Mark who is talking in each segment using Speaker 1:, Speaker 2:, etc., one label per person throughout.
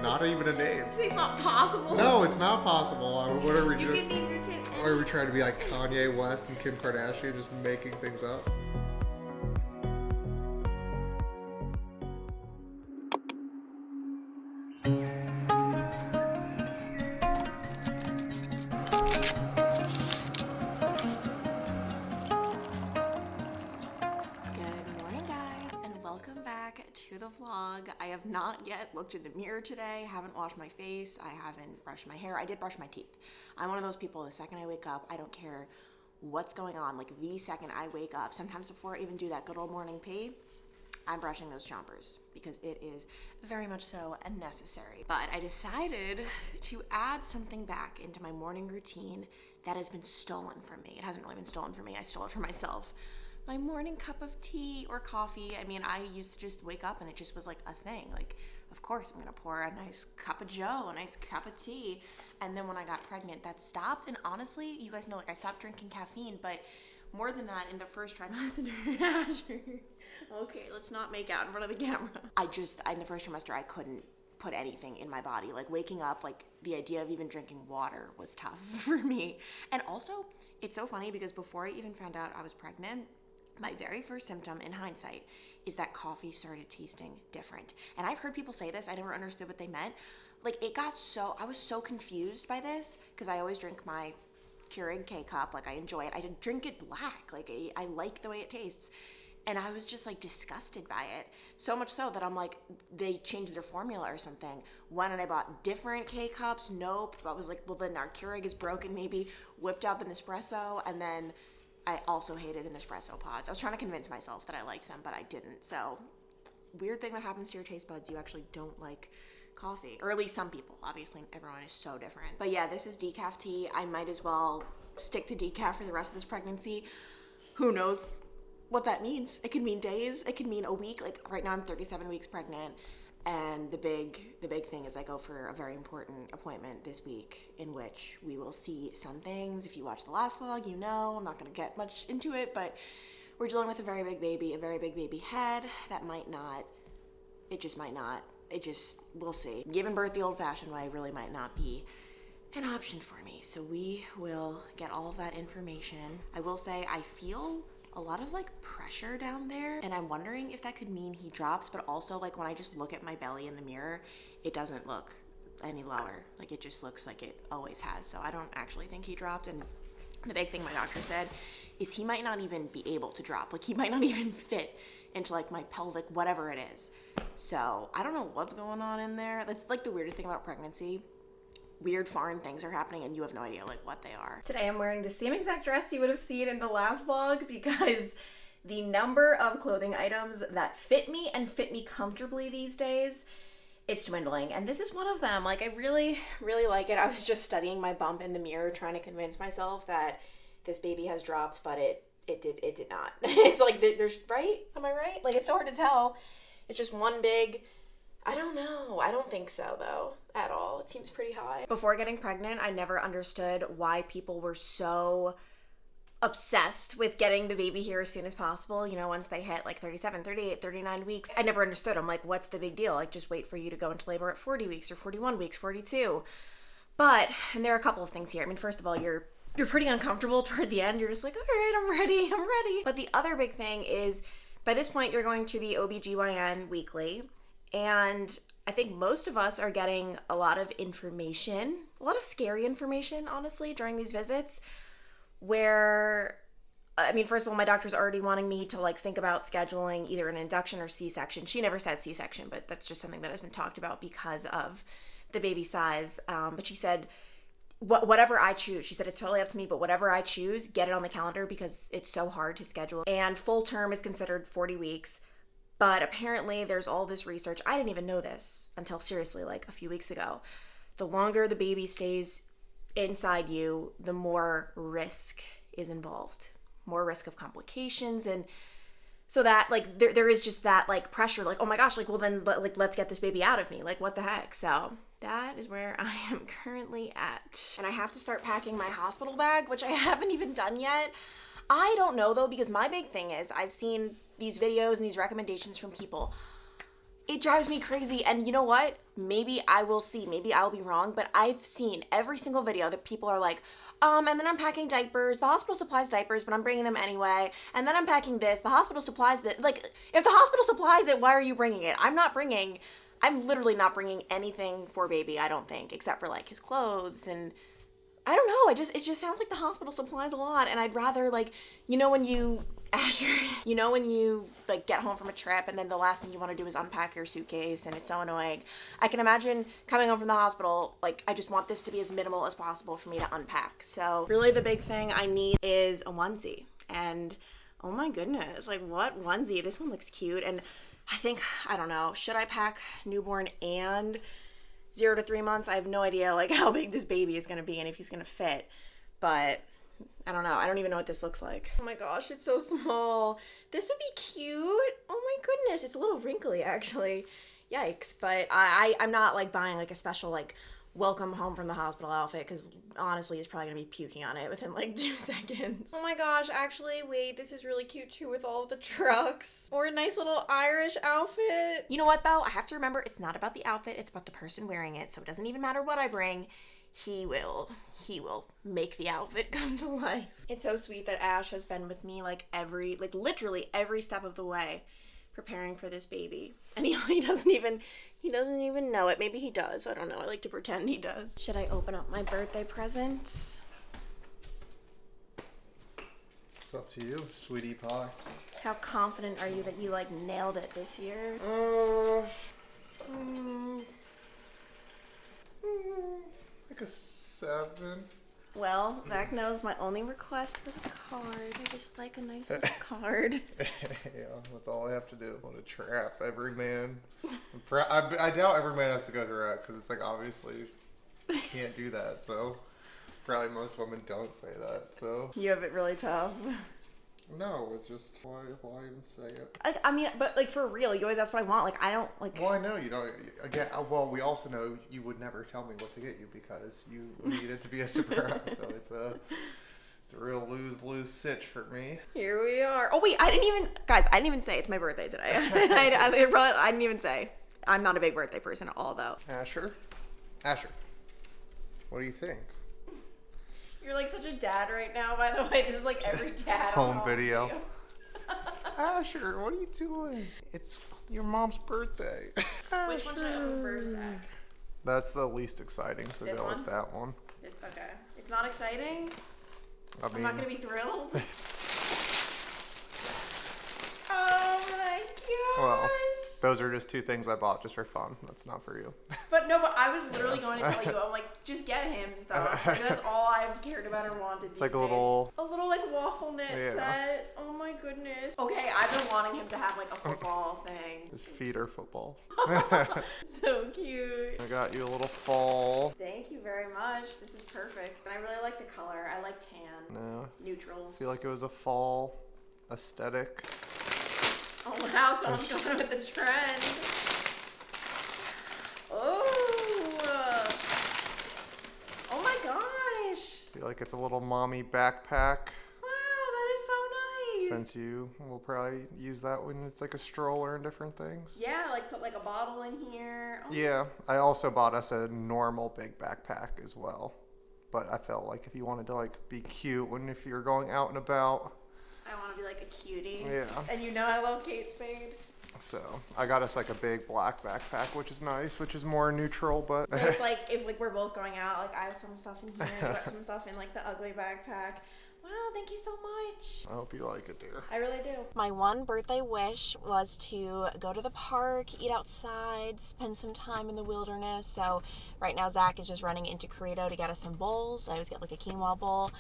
Speaker 1: Not even a name.
Speaker 2: It's not possible.
Speaker 1: No, it's not possible. What are we
Speaker 2: You
Speaker 1: doing?
Speaker 2: can name your kid
Speaker 1: Or are we trying to be like Kanye West and Kim Kardashian, just making things up?
Speaker 2: to the vlog. I have not yet looked in the mirror today, haven't washed my face, I haven't brushed my hair. I did brush my teeth. I'm one of those people, the second I wake up, I don't care what's going on. Like the second I wake up, sometimes before I even do that good old morning pee, I'm brushing those chompers because it is very much so necessary. But I decided to add something back into my morning routine that has been stolen from me. It hasn't really been stolen from me, I stole it for myself. My morning cup of tea or coffee. I mean, I used to just wake up and it just was like a thing. Like, of course, I'm gonna pour a nice cup of joe, a nice cup of tea. And then when I got pregnant, that stopped. And honestly, you guys know, like I stopped drinking caffeine, but more than that, in the first trimester, okay, let's not make out in front of the camera. In the first trimester, I couldn't put anything in my body. Like waking up, like the idea of even drinking water was tough for me. And also, it's so funny because before I even found out I was pregnant, my very first symptom in hindsight is that coffee started tasting different. And I've heard people say this, I never understood what they meant. Like I was so confused by this because I always drink my Keurig K-Cup, like I enjoy it. I drink it black, like I like the way it tastes. And I was just like disgusted by it. So much so that I'm like, they changed their formula or something. Went and I bought different K-Cups, nope. I was like, well then our Keurig is broken maybe. Whipped out the Nespresso, and then I also hated the Nespresso pods. I was trying to convince myself that I liked them, but I didn't. So, weird thing that happens to your taste buds, you actually don't like coffee. Or at least some people. Obviously, everyone is so different. But yeah, this is decaf tea. I might as well stick to decaf for the rest of this pregnancy. Who knows what that means? It could mean days. It could mean a week. Like, right now I'm 37 weeks pregnant. And the big thing is I go for a very important appointment this week in which we will see some things. If you watched the last vlog, you know, I'm not going to get much into it, but we're dealing with a very big baby head that we'll see. Giving birth the old-fashioned way really might not be an option for me. So we will get all of that information. I will say I feel a lot of like pressure down there, and I'm wondering if that could mean he drops, but also like when I just look at my belly in the mirror, it doesn't look any lower. Like it just looks like it always has. So I don't actually think he dropped. And the big thing my doctor said is he might not even be able to drop. Like he might not even fit into like my pelvic, whatever it is. So I don't know what's going on in there. That's like the weirdest thing about pregnancy. Weird foreign things are happening and you have no idea like what they are. Today I'm wearing the same exact dress you would have seen in the last vlog because the number of clothing items that fit me and fit me comfortably these days, it's dwindling. And this is one of them. Like I really, really like it. I was just studying my bump in the mirror trying to convince myself that this baby has dropped, but it did not. It's like there's, right? Am I right? Like it's hard to tell. It's just one big, I don't know. I don't think so though, at all. It seems pretty high. Before getting pregnant, I never understood why people were so obsessed with getting the baby here as soon as possible. You know, once they hit like 37, 38, 39 weeks. I never understood. I'm like, what's the big deal? Like just wait for you to go into labor at 40 weeks or 41 weeks, 42. But, and there are a couple of things here. I mean, first of all, you're pretty uncomfortable toward the end. You're just like, all right, I'm ready. But the other big thing is by this point, you're going to the OBGYN weekly. And I think most of us are getting a lot of information, a lot of scary information, honestly, during these visits where, I mean, first of all, my doctor's already wanting me to like think about scheduling either an induction or C-section. She never said C-section, but that's just something that has been talked about because of the baby size. But she said, whatever I choose, she said, it's totally up to me, but whatever I choose, get it on the calendar because it's so hard to schedule. And full term is considered 40 weeks. But apparently there's all this research. I didn't even know this until seriously like a few weeks ago. The longer the baby stays inside you, the more risk is involved. More risk of complications. And so that like there is just that like pressure, like, oh my gosh, like, well then like let's get this baby out of me. Like what the heck? So that is where I am currently at. And I have to start packing my hospital bag, which I haven't even done yet. I don't know though, because my big thing is I've seen these videos and these recommendations from people. It drives me crazy. And you know what? Maybe I will see. Maybe I'll be wrong. But I've seen every single video that people are like, and then I'm packing diapers. The hospital supplies diapers, but I'm bringing them anyway. And then I'm packing this. The hospital supplies it. Like, if the hospital supplies it, why are you bringing it? I'm literally not bringing anything for baby, I don't think, except for like his clothes and I don't know. It just sounds like the hospital supplies a lot. And I'd rather like, when you Asher, when you like get home from a trip and then the last thing you want to do is unpack your suitcase and it's so annoying. I can imagine coming home from the hospital, like I just want this to be as minimal as possible for me to unpack. So really the big thing I need is a onesie. And oh my goodness, like what onesie? This one looks cute. And I don't know, should I pack newborn and 0 to 3 months? I have no idea like how big this baby is going to be and if he's going to fit, but I don't know. I don't even know what this looks like. Oh my gosh, it's so small. This would be cute. Oh my goodness. It's a little wrinkly actually. Yikes. But I'm not like buying like a special like welcome home from the hospital outfit because honestly he's probably gonna be puking on it within like 2 seconds. Oh my gosh, actually wait, this is really cute too with all of the trucks. Or a nice little Irish outfit. You know what though? I have to remember it's not about the outfit, it's about the person wearing it. So it doesn't even matter what I bring. He will make the outfit come to life. It's so sweet that Ash has been with me like literally every step of the way preparing for this baby. And he doesn't even know it. Maybe he does. I don't know. I like to pretend he does. Should I open up my birthday presents?
Speaker 1: It's up to you, sweetie pie.
Speaker 2: How confident are you that you like nailed it this year?
Speaker 1: Like a 7.
Speaker 2: Well, Zach knows my only request was a card. I just like a nice little card.
Speaker 1: Yeah, that's all I have to do. I want to trap every man. I doubt every man has to go through that because it's like obviously you can't do that. So probably most women don't say that. So
Speaker 2: you have it really tough.
Speaker 1: No, it's just why even say it?
Speaker 2: I mean, but like for real, you always ask what I want. Like I don't like.
Speaker 1: Well, I know you don't. Again, well, we also know you would never tell me what to get you because you need it to be a surprise. So it's a real lose sitch for me.
Speaker 2: Here we are. Oh wait, I didn't even say it's my birthday today. I didn't even say. I'm not a big birthday person at all, though.
Speaker 1: Asher, what do you think?
Speaker 2: You're like such a dad right now, by the way. This is like every dad
Speaker 1: home video. Asher, what are you doing? It's your mom's birthday.
Speaker 2: Which one should I open first, Zach?
Speaker 1: That's the least exciting, so
Speaker 2: this
Speaker 1: go
Speaker 2: one?
Speaker 1: with that one.
Speaker 2: Okay. It's not exciting? I'm not going to be thrilled? Oh my gosh.
Speaker 1: Well, those are just 2 things I bought just for fun. That's not for you.
Speaker 2: But I was literally going to tell you, I'm like, just get him stuff. Like, that's all I've cared about or wanted.
Speaker 1: It's like
Speaker 2: days.
Speaker 1: a little
Speaker 2: like waffle knit set. Oh my goodness. Okay, I've been wanting him to have like a football thing.
Speaker 1: His feet are footballs.
Speaker 2: So cute.
Speaker 1: I got you a little fall.
Speaker 2: Thank you very much. This is perfect. And I really like the color. I like tan.
Speaker 1: No.
Speaker 2: Neutrals.
Speaker 1: I feel like it was a fall aesthetic.
Speaker 2: Oh wow, someone's going with the trend. Oh my gosh.
Speaker 1: I feel like it's a little mommy backpack.
Speaker 2: Wow, that is so nice.
Speaker 1: Since you will probably use that when it's like a stroller and different things.
Speaker 2: Yeah, like put like a bottle in here. Oh.
Speaker 1: Yeah, I also bought us a normal big backpack as well. But I felt like if you wanted to like be cute if you're going out and about.
Speaker 2: I want to be like a cutie.
Speaker 1: Yeah.
Speaker 2: And I love Kate Spade.
Speaker 1: So I got us like a big black backpack, which is nice, which is more neutral, but.
Speaker 2: So it's like if like we're both going out, like I have some stuff in here, you got some stuff in like the ugly backpack. Wow, thank you so much.
Speaker 1: I hope you like it, dear.
Speaker 2: I really do. My one birthday wish was to go to the park, eat outside, spend some time in the wilderness. So right now Zach is just running into Corrido to get us some bowls. I always get like a quinoa bowl.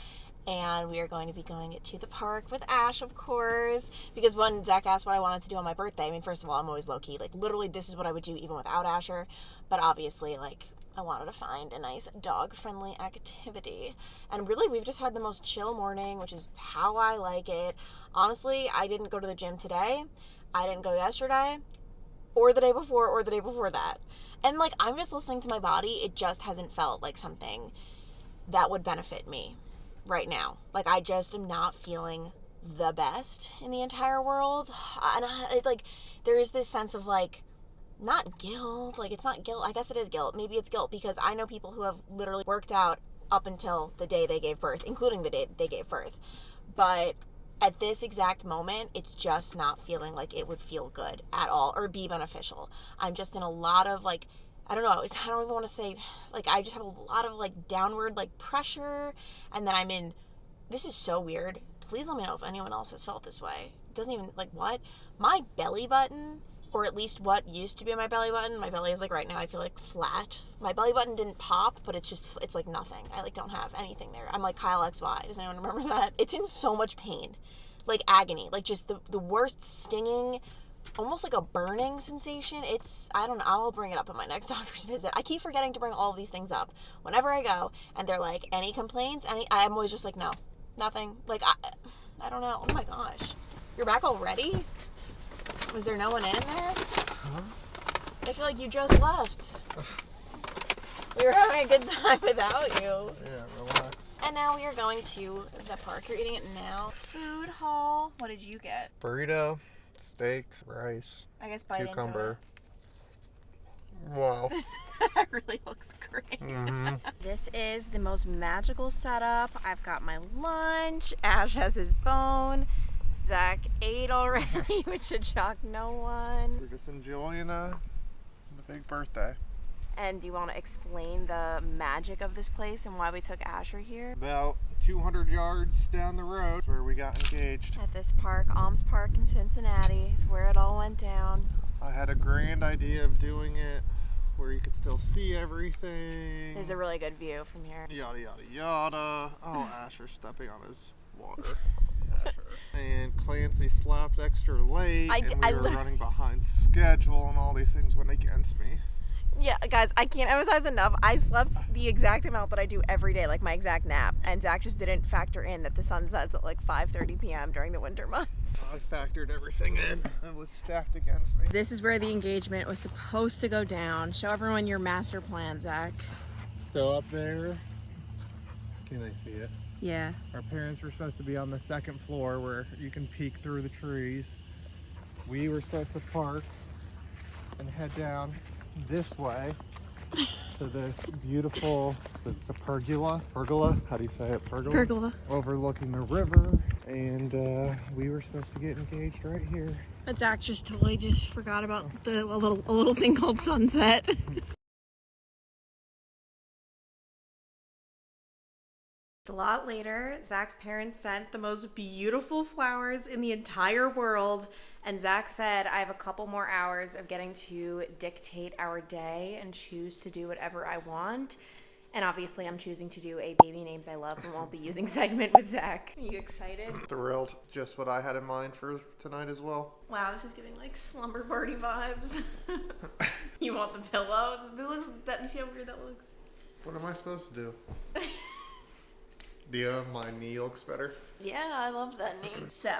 Speaker 2: And we are going to be going to the park with Ash, of course, because when Zach asked what I wanted to do on my birthday, I mean, first of all, I'm always low-key. Like, literally, this is what I would do even without Asher. But obviously, like, I wanted to find a nice dog-friendly activity. And really, we've just had the most chill morning, which is how I like it. Honestly, I didn't go to the gym today. I didn't go yesterday, or the day before, or the day before that. And, like, I'm just listening to my body. It just hasn't felt like something that would benefit me right now. Like, I just am not feeling the best in the entire world. And there is this sense of like, not guilt. Like, it's not guilt. I guess it is guilt. Maybe it's guilt because I know people who have literally worked out up until the day they gave birth, including the day they gave birth. But at this exact moment, it's just not feeling like it would feel good at all or be beneficial. I'm just in a lot of, like, I don't know, I don't even want to say, like, I just have a lot of, like, downward, like, pressure. And then I'm in, this is so weird. Please let me know if anyone else has felt this way. It doesn't even, like, what? My belly button, or at least what used to be my belly button, my belly is, like, right now I feel like flat. My belly button didn't pop, but it's like nothing. I, like, don't have anything there. I'm like Kyle XY. Does anyone remember that? It's in so much pain. Like, agony. Like, just the worst stinging, almost like a burning sensation. I don't know, I'll bring it up at my next doctor's visit. I keep forgetting to bring all of these things up whenever I go, and they're like, any complaints? I'm always just like, no, nothing. Like, I don't know. Oh my gosh. You're back already? Was there no one in there? Huh? I feel like you just left. We were having a good time without you.
Speaker 1: Yeah, relax.
Speaker 2: And now we are going to the park. You're eating it now. Food haul. What did you get?
Speaker 1: Burrito, steak, rice,
Speaker 2: I guess bite
Speaker 1: cucumber.
Speaker 2: into it.
Speaker 1: Wow.
Speaker 2: That really looks great.
Speaker 1: Mm-hmm.
Speaker 2: This is the most magical setup. I've got my lunch. Ash has his bone. Zach ate already, which should shock no one.
Speaker 1: We're just enjoying the big birthday.
Speaker 2: And do you want to explain the magic of this place and why we took Asher here?
Speaker 1: About 200 yards down the road is where we got engaged.
Speaker 2: At this park, Alms Park in Cincinnati, is where it all went down.
Speaker 1: I had a grand idea of doing it where you could still see everything.
Speaker 2: There's a really good view from here.
Speaker 1: Yada, yada, yada. Oh, Asher's stepping on his water. Asher. And Clancy slept extra late, and we were running behind schedule, and all these things went against me.
Speaker 2: Yeah, guys, I can't emphasize enough. I slept the exact amount that I do every day, like my exact nap. And Zach just didn't factor in that the sun sets at like 5:30 p.m. during the winter months.
Speaker 1: I factored everything in. It was stacked against me.
Speaker 2: This is where the engagement was supposed to go down. Show everyone your master plan, Zach.
Speaker 1: So up there, can they see it?
Speaker 2: Yeah.
Speaker 1: Our parents were supposed to be on the second floor where you can peek through the trees. We were supposed to park and head down this way to this beautiful, it's a pergola? How do you say it?
Speaker 2: Pergola.
Speaker 1: Overlooking the river, and we were supposed to get engaged right here.
Speaker 2: But Zach just totally just forgot about a little thing called sunset. A lot later, Zach's parents sent the most beautiful flowers in the entire world, and Zach said, I have a couple more hours of getting to dictate our day and choose to do whatever I want. And obviously I'm choosing to do a baby names I love and won't be using segment with Zach. Are you excited?
Speaker 1: Thrilled. Just what I had in mind for tonight as well.
Speaker 2: Wow, this is giving like slumber party vibes. You want the pillows? You see how weird that looks?
Speaker 1: What am I supposed to do? Yeah, my knee looks better.
Speaker 2: Yeah, I love that knee. So,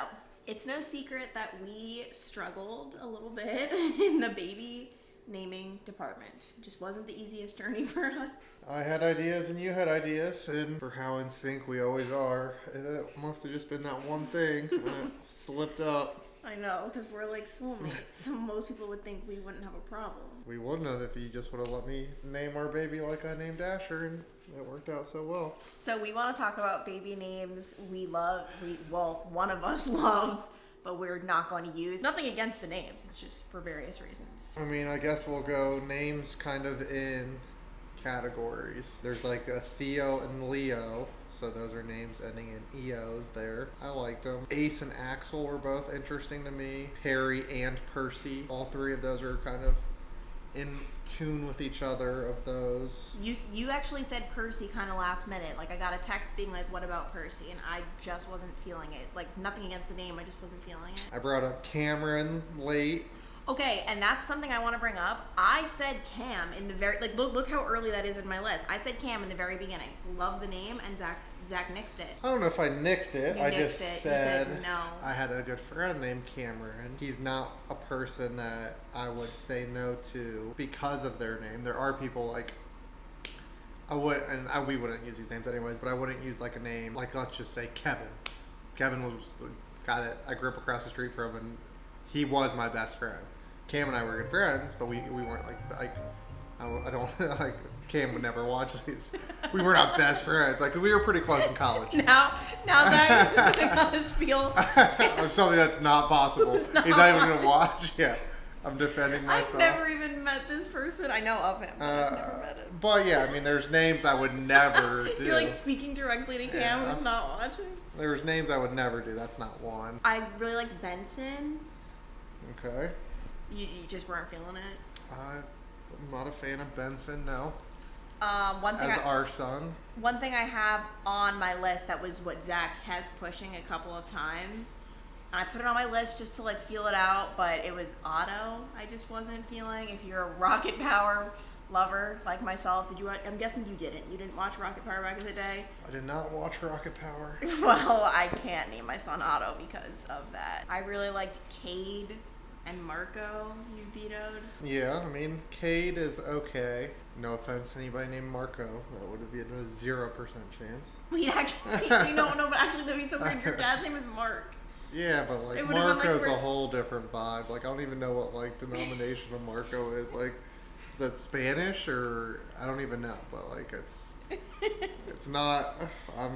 Speaker 2: it's no secret that we struggled a little bit in the baby naming department. It just wasn't the easiest journey for us.
Speaker 1: I had ideas and you had ideas, and for how in sync we always are, it must have just been that one thing that slipped up.
Speaker 2: I know, because we're like soulmates. So most people would think we wouldn't have a problem.
Speaker 1: We wouldn't have if you just would have let me name our baby like I named Asher, and it worked out so well.
Speaker 2: So we want to talk about baby names one of us loved, but we're not going to use. Nothing against the names, it's just for various reasons.
Speaker 1: I mean, I guess we'll go names kind of in categories. There's like a Theo and Leo, so those are names ending in EOs there. I liked them. Ace and Axel were both interesting to me. Perry and Percy. All three of those are kind of in tune with each other of those.
Speaker 2: You actually said Percy kind of last minute. Like I got a text being like, what about Percy? And I just wasn't feeling it. Like nothing against the name, I just wasn't feeling it.
Speaker 1: I brought up Cameron late.
Speaker 2: Okay, and that's something I want to bring up. I said Cam in the very, like, look how early that is in my list. I said Cam in the very beginning. Love the name, and Zach nixed it.
Speaker 1: I don't know if I nixed it.
Speaker 2: You
Speaker 1: I
Speaker 2: nixed
Speaker 1: just
Speaker 2: it.
Speaker 1: said
Speaker 2: You said no.
Speaker 1: I had a good friend named Cameron. He's not a person that I would say no to because of their name. There are people like, we wouldn't use these names anyways, but I wouldn't use like a name, like let's just say Kevin. Kevin was the guy that I grew up across the street from, and he was my best friend. Cam and I were good friends, but we weren't like I don't like Cam would never watch these. We were not best friends. Like we were pretty close in college.
Speaker 2: Now that he's putting on a spiel.
Speaker 1: Something that's not possible. He's not even gonna watch. Yeah, I'm defending myself.
Speaker 2: I've never even met this person. I know of him, but I've never met him.
Speaker 1: But yeah, I mean, there's names I would never do.
Speaker 2: You're like speaking directly to Cam, who's not watching.
Speaker 1: There's names I would never do. That's not one.
Speaker 2: I really liked Benson.
Speaker 1: Okay.
Speaker 2: You just weren't feeling it.
Speaker 1: I'm not a fan of Benson. No.
Speaker 2: Our
Speaker 1: son.
Speaker 2: One thing I have on my list that was what Zach kept pushing a couple of times. And I put it on my list just to like feel it out, but it was Otto. I just wasn't feeling. If you're a Rocket Power lover like myself, I'm guessing you didn't. You didn't watch Rocket Power back in the day?
Speaker 1: I did not watch Rocket Power.
Speaker 2: Well, I can't name my son Otto because of that. I really liked Cade and Marco. You vetoed.
Speaker 1: Yeah, I mean, Cade is okay. No offense to anybody named Marco. That would be a 0% chance.
Speaker 2: Wait, actually, no, but actually, that'd be so weird. Your dad's name is Mark.
Speaker 1: Yeah, but like Marco's a whole different vibe. Like I don't even know what like denomination of Marco is. Like, is that Spanish or I don't even know. But like it's not. I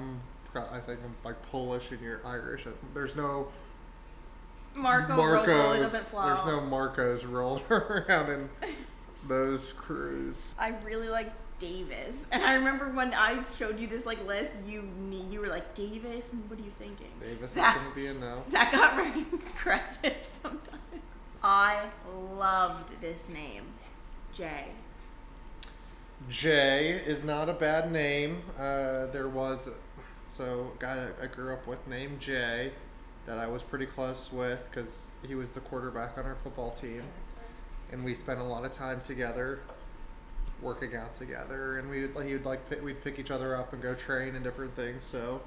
Speaker 1: think I'm like Polish and you're Irish. There's no
Speaker 2: Marcos. Doesn't flow.
Speaker 1: There's no Marcos rolling around in those crews.
Speaker 2: I really like Davis, and I remember when I showed you this like list, you were like, Davis, and what are you thinking?
Speaker 1: Davis is gonna be a no.
Speaker 2: Zach got very aggressive sometimes. I loved this name, Jay.
Speaker 1: Jay is not a bad name. There was a guy that I grew up with named Jay that I was pretty close with because he was the quarterback on our football team, and we spent a lot of time together. Working out together, and we'd pick each other up and go train and different things. So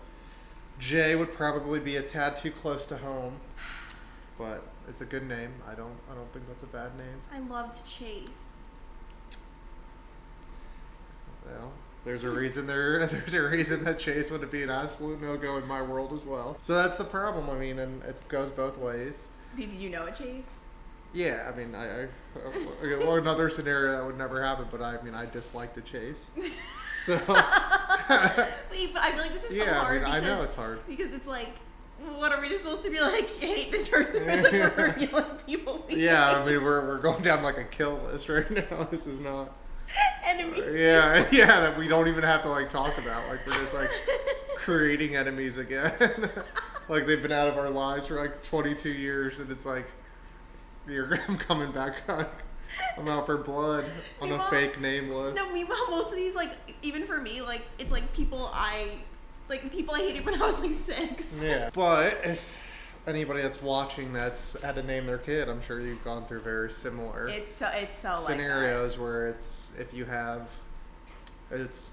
Speaker 1: Jay would probably be a tad too close to home, but it's a good name. I don't think that's a bad name.
Speaker 2: I loved Chase.
Speaker 1: Well, there's a reason that Chase would be an absolute no-go in my world as well. So that's the problem. I mean, and it goes both ways.
Speaker 2: Did you know a Chase?
Speaker 1: Yeah, I mean, another scenario that would never happen, but I mean, I dislike to chase. So.
Speaker 2: Wait, but I feel like this is so hard.
Speaker 1: I know it's hard.
Speaker 2: Because it's like, what are we just supposed to be like, hate this person? It's like we're revealing people.
Speaker 1: Yeah, I mean, we're going down like a kill list right now. This is not.
Speaker 2: Enemies.
Speaker 1: Yeah, that we don't even have to like talk about. Like, we're just like creating enemies again. Like, they've been out of our lives for like 22 years, and it's like, I'm coming back. I'm out for blood on a fake name list.
Speaker 2: No, meanwhile, most of these, like, even for me, like, it's like people I hated when I was like 6.
Speaker 1: Yeah. But if anybody that's watching that's had to name their kid, I'm sure you've gone through very similar scenarios like where it's if you have it's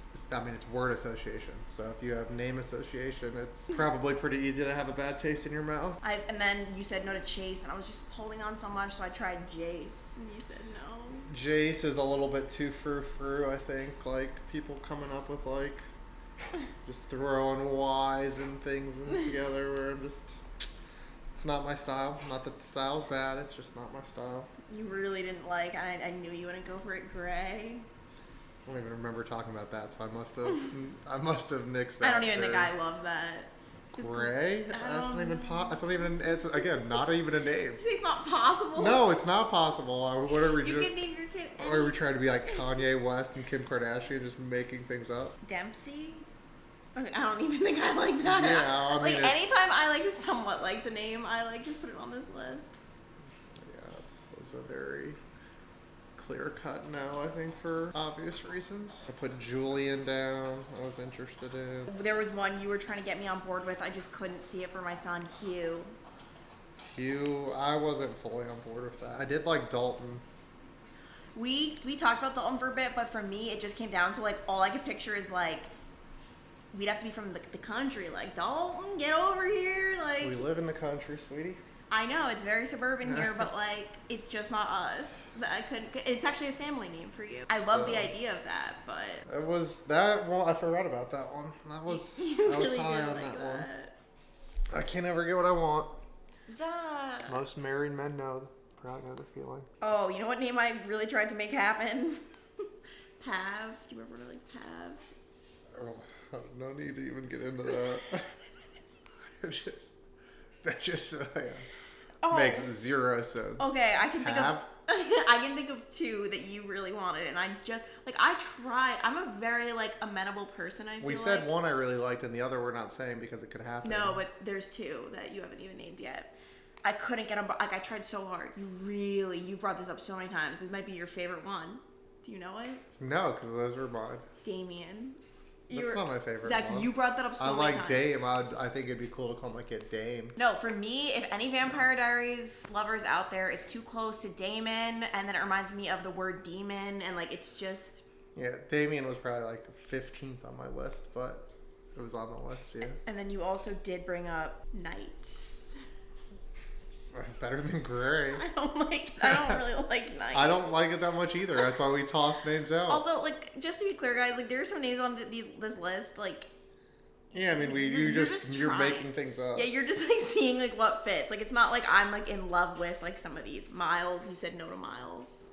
Speaker 1: word association. So if you have name association, it's probably pretty easy to have a bad taste in your mouth.
Speaker 2: And then you said no to Chase, and I was just holding on so much, so I tried Jace, and you said no.
Speaker 1: Jace is a little bit too frou-frou, I think. Like, people coming up with, like, just throwing Y's and things together where I'm just... It's not my style. Not that the style's bad, it's just not my style.
Speaker 2: You really didn't like, I knew you wouldn't go for it, Gray.
Speaker 1: I don't even remember talking about that, so I must have nixed that.
Speaker 2: I don't even think I love that.
Speaker 1: Gray? That's not even. It's again not even a name.
Speaker 2: It's not possible.
Speaker 1: No, it's not possible. What are we?
Speaker 2: You can name your kid.
Speaker 1: Or are we trying to be like Kanye West and Kim Kardashian, just making things up?
Speaker 2: Dempsey. Okay, I don't even think I like that.
Speaker 1: Yeah, I mean,
Speaker 2: anytime I like somewhat like the name, I like just put it on this list.
Speaker 1: Yeah, it was a very clear cut no, I think, for obvious reasons. I put Julian down. I was interested in.
Speaker 2: There was one you were trying to get me on board with. I just couldn't see it for my son, Hugh.
Speaker 1: I wasn't fully on board with that. I did like Dalton.
Speaker 2: We talked about Dalton for a bit, but for me, it just came down to like all I could picture is like we'd have to be from the country. Like, Dalton, get over here. Like,
Speaker 1: we live in the country, sweetie.
Speaker 2: I know, it's very suburban here, but like, it's just not us. It's actually a family name for you. I love the idea of that, but...
Speaker 1: It was that one, I forgot about that one. I was high on that one. I can't ever get what I want.
Speaker 2: Zach.
Speaker 1: Most married men know probably know the feeling.
Speaker 2: Oh, you know what name I really tried to make happen? Pav. Do you remember like Pav?
Speaker 1: Oh, no need to even get into that. That just makes zero sense.
Speaker 2: Okay, I can think of I can think of two that you really wanted, and I just I tried. I'm a very amenable person. I feel
Speaker 1: we said one I really liked, and the other we're not saying because it could happen.
Speaker 2: No, but there's two that you haven't even named yet. I couldn't get them. I tried so hard. You brought this up so many times. This might be your favorite one. Do you know it?
Speaker 1: No, because those were mine.
Speaker 2: Damien.
Speaker 1: That's not my favorite
Speaker 2: Zach,
Speaker 1: one.
Speaker 2: you brought that up so many times.
Speaker 1: I like Dame. I think it'd be cool to call my kid Dame.
Speaker 2: No, for me, if any Vampire Diaries lovers out there, it's too close to Damon, and then it reminds me of the word demon, and it's just...
Speaker 1: Yeah, Damien was probably 15th on my list, but it was on the list, yeah.
Speaker 2: And then you also did bring up Knight.
Speaker 1: Better than Gray.
Speaker 2: I don't really like Knight.
Speaker 1: I don't like it that much either. That's why we toss names out.
Speaker 2: Also, just to be clear, guys, there are some names on this list,
Speaker 1: Yeah, I mean, you're making things up.
Speaker 2: Yeah, you're just seeing what fits. It's not I'm in love with some of these. Miles, you said no to Miles.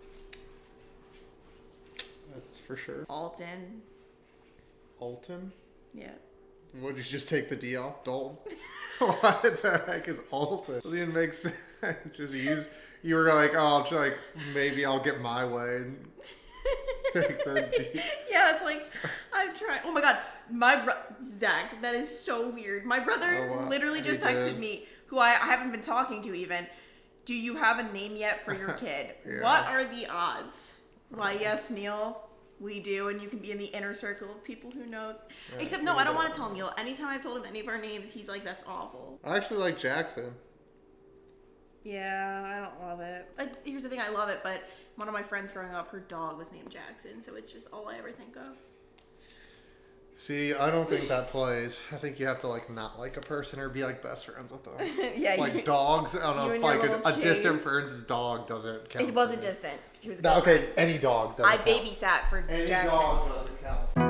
Speaker 1: That's for sure.
Speaker 2: Alton.
Speaker 1: Alton?
Speaker 2: Yeah.
Speaker 1: Would you just take the D off? Dalton? What the heck is Alton? Doesn't even make sense. Just you were oh, maybe I'll get my way and take the D.
Speaker 2: Yeah, it's I'm trying. Oh my god, Zach, that is so weird. My brother literally just texted me, who I haven't been talking to even. Do you have a name yet for your kid? Yeah. What are the odds? Why, yes, Neil. We do, and you can be in the inner circle of people who know. Yeah, except, no, I don't want to tell Neil. Anytime I've told him any of our names, he's like, that's awful.
Speaker 1: I actually like Jackson.
Speaker 2: Yeah, I don't love it. Here's the thing, I love it, but one of my friends growing up, her dog was named Jackson, so it's just all I ever think of.
Speaker 1: See, I don't think that plays. I think you have to not like a person or be best friends with them.
Speaker 2: Yeah,
Speaker 1: dogs. I don't know if a distant friend's dog doesn't count.
Speaker 2: It wasn't distant. He was
Speaker 1: okay, any dog doesn't count.
Speaker 2: I babysat for
Speaker 1: any
Speaker 2: Jackson.
Speaker 1: Any dog doesn't count.